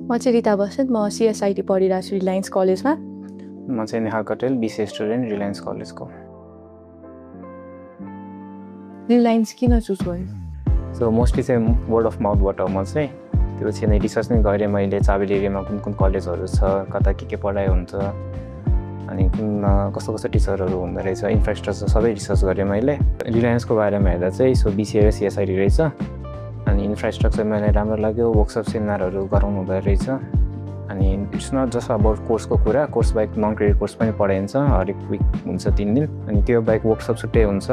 म चाहिँ रिता बस्नेत, म सिएसआइटी पढिरहेको छु रिलायन्स कलेजमा। म चाहिँ नेहाल कटेल, बिसी स्टुडेन्ट, रिलायन्स कलेजको। रिलायन्स किन चुज गर्यो? सो मोस्टली चाहिँ वर्ड अफ माउथबाट म चाहिँ त्यो चाहिँ रिसर्च नै गरेँ मैले, चाबेल एरियामा कुन कुन कलेजहरू छ, कता के पढाइ हुन्छ, अनि कुन कस्तो कस्तो टिचरहरू हुँदो रहेछ, इन्फ्रास्ट्रक्चर सबै रिसर्च गरेँ मैले। रिलायन्सको बारेमा हेर्दा चाहिँ सो बिसी र सिएसआइटी रहेछ, अनि इन्फ्रास्ट्रक्चर मलाई राम्रो लाग्यो, वर्कसप सेमिनारहरू गराउनु हुँदो रहेछ। अनि इट्स नट जस्ट अबाउट कोर्सको कुरा, कोर्स बाहेक नन क्रेडिट कोर्स पनि पढाइन्छ, हरेक विक हुन्छ 3 दिन। अनि त्यो बाहेक वर्कसप छुट्टै हुन्छ,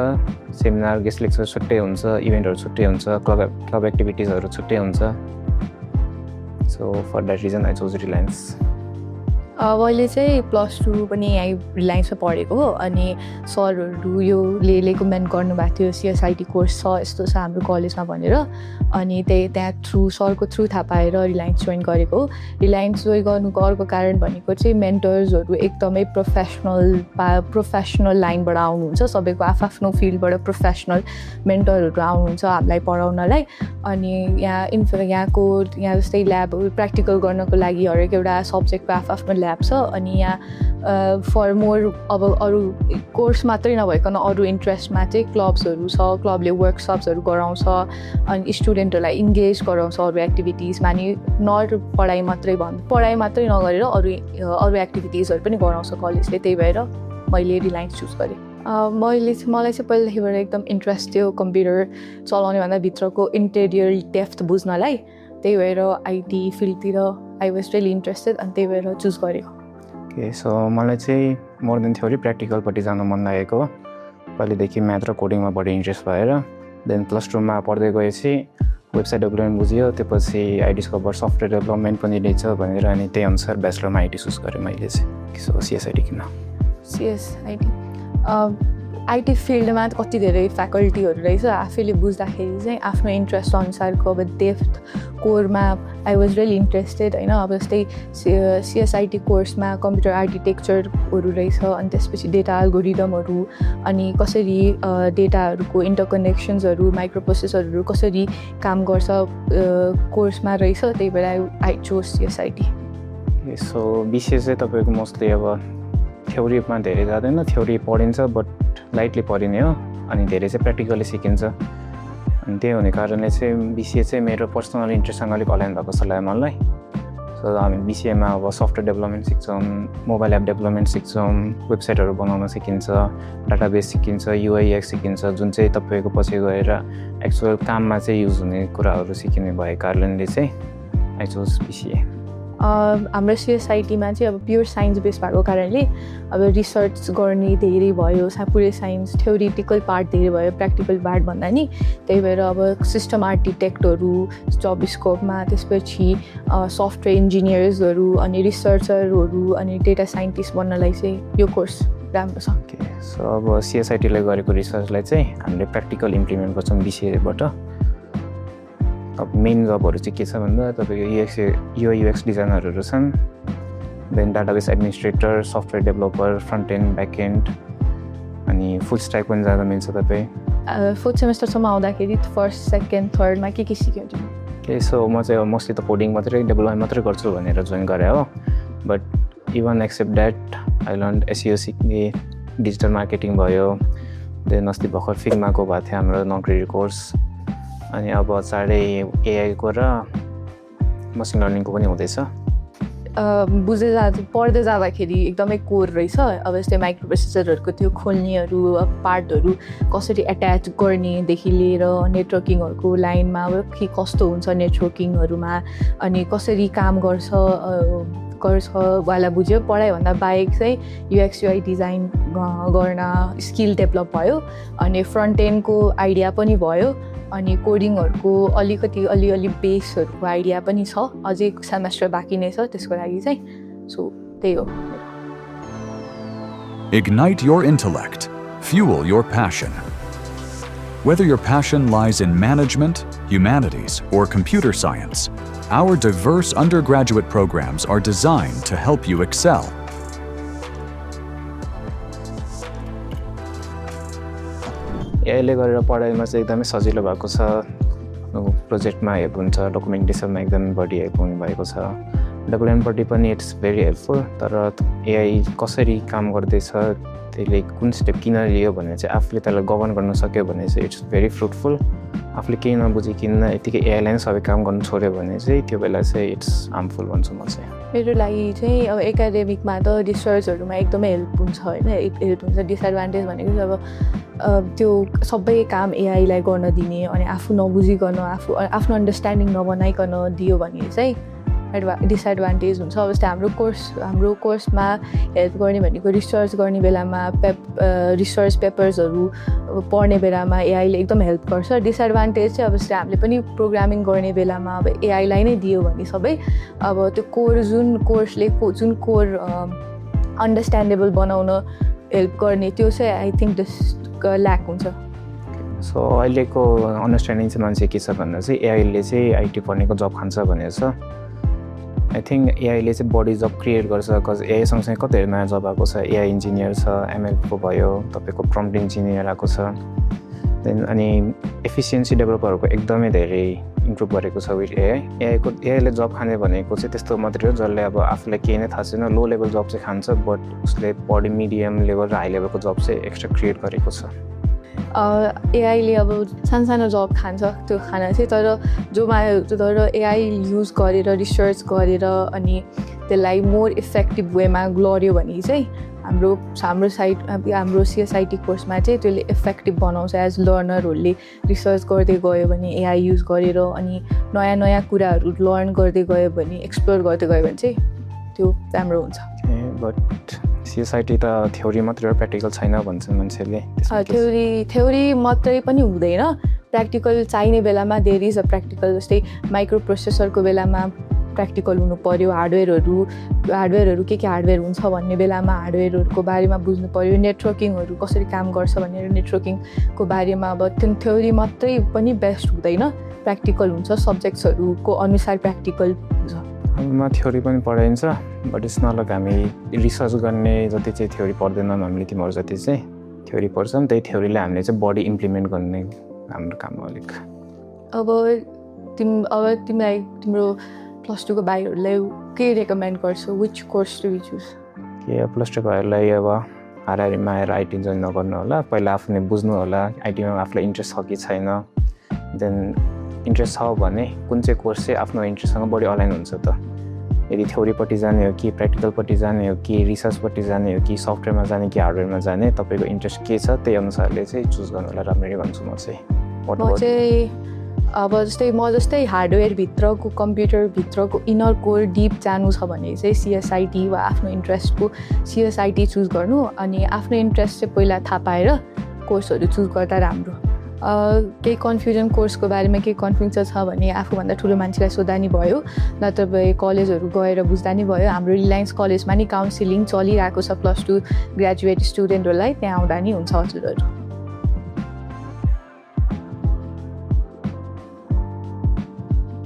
सेमिनार गेस्ट लेक्चर छुट्टै हुन्छ, इभेन्टहरू छुट्टै हुन्छ, क्लब एक्टिभिटिजहरू छुट्टै हुन्छ। So for that reason I chose Reliance. मैले चाहिँ +2 पनि यहीँ रिलायन्समा पढेको हो, अनि सरहरू यो रेकमेन्ड गर्नुभएको थियो सिएसआइटी कोर्स छ यस्तो छ हाम्रो कलेजमा भनेर, अनि त्यहाँ सरको थ्रु थाहा पाएर रिलायन्स जोइन गरेको हो। रिलायन्स जोइन गर्नुको अर्को कारण भनेको चाहिँ मेन्टर्सहरू एकदमै प्रोफेसनल लाइनबाट आउनुहुन्छ, सबैको आफ्नो फिल्डबाट प्रोफेसनल मेन्टरहरू आउनुहुन्छ हामीलाई पढाउनलाई। अनि यहाँको जस्तै ल्याबहरू प्र्याक्टिकल गर्नको लागि हरेक एउटा सब्जेक्टको आफ्नो ल्याब छ, अनि यहाँ फर मोर अब अरू कोर्स मात्रै नभइकन अरू इन्ट्रेस्टमा चाहिँ क्लब्सहरू छ, क्लबले वर्कसप्सहरू गराउँछ, अनि स्टुडेन्टहरूलाई इन्गेज गराउँछ अरू एक्टिभिटिजमा। अनि नट पढाइ मात्रै नगरेर अरू एक्टिभिटिजहरू पनि गराउँछ कलेजले, त्यही भएर मैले रिलायन्स चुज गरेँ। मलाई चाहिँ पहिलादेखिबाट एकदम इन्ट्रेस्ट थियो कम्प्युटर चलाउने भन्दा भित्रको इन्टेरियर डेप्थ बुझ्नलाई, त्यही भएर आइटी फिल्डतिर आई वाज रियली इन्ट्रेस्टेड, अनि त्यही भएर चुज गरेको। ओके, सो मलाई चाहिँ मोर देन थ्योरी प्र्याक्टिकलपट्टि जानु मन लागेको हो। पहिलेदेखि म्याथ र कोडिङमा बढी इन्ट्रेस्ट भएर देन +2 मा पढ्दै गएपछि वेबसाइट डेभलपमेन्ट बुझ्यो, त्यसपछि आई डिस्कभर सफ्टवेयर डेभलपमेन्ट पनि रहेछ भनेर, अनि त्यही अनुसार ब्याचलरमा आइटी चुज गरेँ मैले चाहिँ। सो सिएसआइटी किन? सिएसआइटी आइटी फिल्डमा कति धेरै फ्याकल्टीहरू रहेछ, आफैले बुझ्दाखेरि चाहिँ आफ्नो इन्ट्रेस्ट अनुसारको अब depth korma I was really interested होइन। अब जस्तै सिएसआइटी कोर्समा कम्प्युटर आर्किटेक्चरहरू रहेछ, अनि त्यसपछि डेटा एल्गोरिदमहरू, अनि कसरी डेटाहरूको इन्टरकनेक्सन्सहरू, माइक्रोप्रोसेसरहरू कसरी काम गर्छ कोर्समा रहेछ, त्यही भएर I chose CSIT. So BCA चाहिँ तपाईँको मोस्टली अब थ्योरीमा धेरै जाँदैन, थ्योरी पढिन्छ बट लाइटली पढिने हो, अनि धेरै चाहिँ प्र्याक्टिकली सिकिन्छ। अनि त्यही हुने कारणले चाहिँ बिसिए चाहिँ मेरो पर्सनल इन्ट्रेस्टसँग अलिक अलाइन भएको जस्तो लाग्यो मलाई। सो हामी बिसिएमा अब सफ्टवेयर डेभलपमेन्ट सिक्छौँ, मोबाइल एप डेभलपमेन्ट सिक्छौँ, वेबसाइटहरू बनाउन सिकिन्छ, डाटाबेस सिकिन्छ, युआइएक्स सिकिन्छ, जुन चाहिँ तपाईँको पछि गएर एक्चुअल काममा चाहिँ युज हुने कुराहरू सिकिने भएको कारणले चाहिँ आई चोज बिसिए। हाम्रो सिएसआइटीमा चाहिँ अब प्योर साइन्स बेस भएको कारणले अब रिसर्च गर्ने धेरै भयो, पुरै साइन्स थ्योरिटिकल पार्ट धेरै भयो प्र्याक्टिकल पार्ट भन्दा नि, त्यही भएर अब सिस्टम आर्किटेक्टहरू जब स्कोपमा, त्यसपछि सफ्टवेयर इन्जिनियर्सहरू, अनि रिसर्चरहरू, अनि डेटा साइन्टिस्ट बन्नलाई चाहिँ यो कोर्स राम्रो छ। सो अब सिएसआइटीले गरेको रिसर्चलाई चाहिँ हामीले प्र्याक्टिकल इम्प्लिमेन्ट गर्छौँ बिसिएबाट। अब मेन जबहरू चाहिँ के छ भन्दा तपाईँको युआइयुएक्स डिजाइनरहरू छन्, then database administrator, software developer, front end back end, अनि फुल स्ट्याक पनि जाँदा मिल्छ तपाईँ। 4th सेमेस्टरसम्म आउँदाखेरि 1st, 2nd, 3rdमा के सिक्यो तिमी? सो म चाहिँ अब मोस्टली त कोडिङ मात्रै डेभलपमेन्ट मात्रै गर्छु भनेर जोइन गरेँ हो, but even except that I learn SEO सिक्ने, डिजिटल मार्केटिङ भयो, देन अस्ति भर्खर फिग्माको भएको थियो हाम्रो नन क्रेडिट कोर्स, अनि अब चाँडै एआईको र मसिन लर्निङको पनि हुँदैछ। पढ्दै जाँदाखेरि एकदमै कोर रहेछ। अब जस्तै माइक्रोप्रोसेसरहरूको त्यो खोल्नेहरू, पार्टहरू कसरी एट्याच गर्नेदेखि लिएर नेटवर्किङहरूको लाइनमा अब के कस्तो हुन्छ नेटवर्किङहरूमा, अनि कसरी काम गर्छ वाला बुझ्यो। पढाइभन्दा बाहेक चाहिँ युएक्स युआई डिजाइन गर्न स्किल डेभलप भयो, अनि फ्रन्ट एन्डको आइडिया पनि भयो, अनि कोडिङहरूको अलिअलि बेसहरूको आइडिया पनि छ, अझै सेमेस्टर बाँकी नै छ त्यसको लागि चाहिँ। सो त्यही हो। Ignite your intellect. Fuel your passion. Whether your passion lies in management, humanities, or computer science, our diverse undergraduate programs are designed to help you excel. यसले गरेर पढाइमा चाहिँ एकदमै सजिलो भएको छ, प्रोजेक्टमा हेल्प हुन्छ, डकुमेन्टेसनमा एकदमै बढी हेल्प हुने भएको छ। डेभलपमेन्टपट्टि पनि इट्स भेरी हेल्पफुल। तर एआई कसरी काम गर्दैछ, त्यसले कुन स्टेप किन लियो भने चाहिँ आफूले त्यसलाई गभर्न गर्न सक्यो भने चाहिँ इट्स भेरी फ्रुटफुल। आफूले केही नबुझिकन यतिकै एआईलाई नै सबै काम गर्नु छोड्यो भने चाहिँ त्यो बेला चाहिँ इट्स हार्मफुल भन्छु म चाहिँ। मेरो लागि चाहिँ अब एकाडेमिकमा त रिसर्चहरूमा एकदमै हेल्प हुन्छ होइन, हेल्प हुन्छ। डिसएडभान्टेज भनेको चाहिँ अब त्यो सबै काम एआईलाई गर्न दिने अनि आफू नबुझिकन आफ्नो अन्डरस्ट्यान्डिङ नबनाइकन दियो भने चाहिँ डिसएडभान्टेज हुन्छ। अब जस्तै हाम्रो कोर्समा हेल्प गर्ने भनेको रिसर्च गर्ने बेलामा रिसर्च पेपर्सहरू पढ्ने बेलामा एआईले एकदम हेल्प गर्छ। डिसएडभान्टेज चाहिँ अब जस्तै हामीले पनि प्रोग्रामिङ गर्ने बेलामा अब एआईलाई नै दियो भने सबै अब त्यो जुन कोर अन्डरस्ट्यान्डेबल बनाउन हेल्प गर्ने त्यो चाहिँ आई थिङ्क ल्याक हुन्छ। सो अहिलेको अन्डरस्ट्यान्डिङ चाहिँ मान्छे के छ भन्दा चाहिँ एआईले चाहिँ आइटी पढ्नेको जब खान्छ भनेर छ। आई थिङ्क एआईले चाहिँ बढी जब क्रिएट गर्छ, बिकज एआई सँगसँगै कतिहरू नयाँ जब आएको छ। एआई इन्जिनियर छ, एमएलको भयो, तपाईँको प्रम्प्ट इन्जिनियर आएको छ। देन अनि एफिसियन्सी डेभलपरहरूको एकदमै धेरै इम्प्रुभ गरेको छ विथ एआईले जब खाने भनेको चाहिँ त्यस्तो मात्रै हो जसले अब आफूलाई केही नै थाहा छैन, लो लेभल जब चाहिँ खान्छ, बट उसले बढी मिडियम लेभल र हाई लेभलको जब चाहिँ एक्स्ट्रा क्रिएट गरेको छ। एआईले अब सानो जब खान्छ त्यो खाना चाहिँ, तर एआई युज गरेर रिसर्च गरेर अनि त्यसलाई मोर इफेक्टिभ वेमा लड्यो भने चाहिँ हाम्रो सिएसआइटी कोर्समा चाहिँ त्यसले इफेक्टिभ बनाउँछ। एज लर्नरहरूले रिसर्च गर्दै गयो भने एआई युज गरेर अनि नयाँ कुराहरू लर्न गर्दै गयो भने, एक्सप्लोर गर्दै गयो भने चाहिँ त्यो राम्रो हुन्छ। बट सिएसआइटी त थ्योरी मात्रै हो, प्र्याक्टिकल छैन भन्छन् मान्छेले। थ्योरी मात्रै पनि हुँदैन, प्र्याक्टिकल चाहिने बेलामा देयर इज अ प्र्याक्टिकल। जस्तै माइक्रो प्रोसेसरको बेलामा प्र्याक्टिकल हुनु पऱ्यो, हार्डवेयरहरू के हार्डवेयर हुन्छ भन्ने बेलामा हार्डवेयरहरूको बारेमा बुझ्नु पऱ्यो, नेटवर्किङहरू कसरी काम गर्छ भनेर नेटवर्किङको बारेमा। अब थ्योरी मात्रै पनि बेस्ट हुँदैन, प्र्याक्टिकल हुन्छ, सब्जेक्ट्सहरूको अनुसार प्र्याक्टिकल हुन्छ। हाम्रोमा थ्योरी पनि पढाइन्छ, बट इट्स नट लाइक हामी रिसर्च गर्ने जति चाहिँ थ्योरी पढ्दैनौँ हामीले, तिमीहरू जति चाहिँ थ्योरी पढ्छौँ त्यही थ्योरीलाई हामीले चाहिँ बडी इम्प्लिमेन्ट गर्ने हाम्रो काम हो अलिक। अब तिमीलाई तिम्रो प्लस टूको भाइहरूलाई के रेकमेन्ड गर्छौ, विच कोर्स टु चुज? के प्लस टू भाइहरूलाई अब हाराहारीमा आएर आइटी जोइन नगर्नु होला, पहिला आफूले बुझ्नु होला आइटीमा आफूलाई इन्ट्रेस्ट छ कि छैन। देन इन्ट्रेस्ट छ भने कुन चाहिँ कोर्स चाहिँ आफ्नो इन्ट्रेस्टसँग बढी अलाइन हुन्छ त। यदि थ्योरीपट्टि जाने हो कि प्र्याक्टिकलपट्टि जाने हो कि रिसर्चपट्टि जाने हो कि सफ्टवेयरमा जाने कि हार्डवेयरमा जाने, तपाईँको इन्ट्रेस्ट के छ त्यही अनुसारले चाहिँ चुज गर्नु होला राम्ररी भन्छु म चाहिँ। अब जस्तै हार्डवेयरभित्रको कम्प्युटरभित्रको इनर कोर डिप जानु छ भने चाहिँ सिएसआइटी वा आफ्नो इन्ट्रेस्टको सिएसआइटी चुज गर्नु, अनि आफ्नो इन्ट्रेस्ट चाहिँ पहिला थाहा पाएर कोर्सहरू चुज गर्दा राम्रो। केही कन्फ्युजन कोर्सको बारेमा केही कन्फ्युजन छ भने आफूभन्दा ठुलो मान्छेलाई सोध्दा नि भयो, नत्र कलेजहरू गएर बुझ्दा नि भयो। हाम्रो रिलायन्स कलेजमा नि काउन्सिलिङ चलिरहेको छ प्लस टू ग्रेजुएट स्टुडेन्टहरूलाई, त्यहाँ आउँदा नि हुन्छ हजुरहरू।